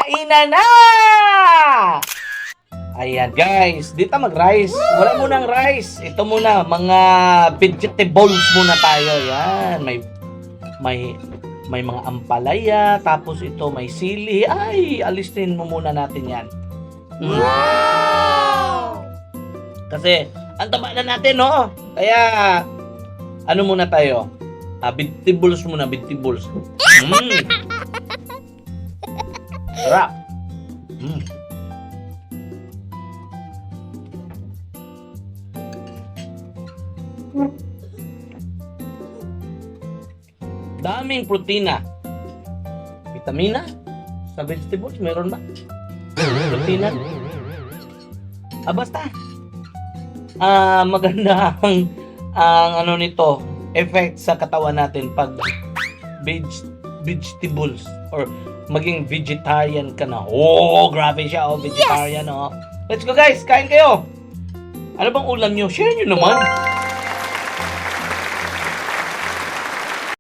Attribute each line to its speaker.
Speaker 1: kainan na! Ayan guys, dito mag-rice. Wala munang rice. Ito muna, mga vegetables muna tayo. Yan, may mga ampalaya, tapos ito may sili. Ay, alisin mo muna natin yan.
Speaker 2: Wow!
Speaker 1: Kasi, ang taba na natin, no? Kaya, ano muna tayo? Vegetables muna, vegetables. Sarap. Daming protina. Vitamina sa vegetables, meron ba? Protina. Basta. Maganda ang ano nito, effect sa katawan natin pag vegetables or maging vegetarian ka na. Oh, grabe siya, vegetarian, Let's go guys, kain kayo. Ano bang ulam nyo? Share nyo naman.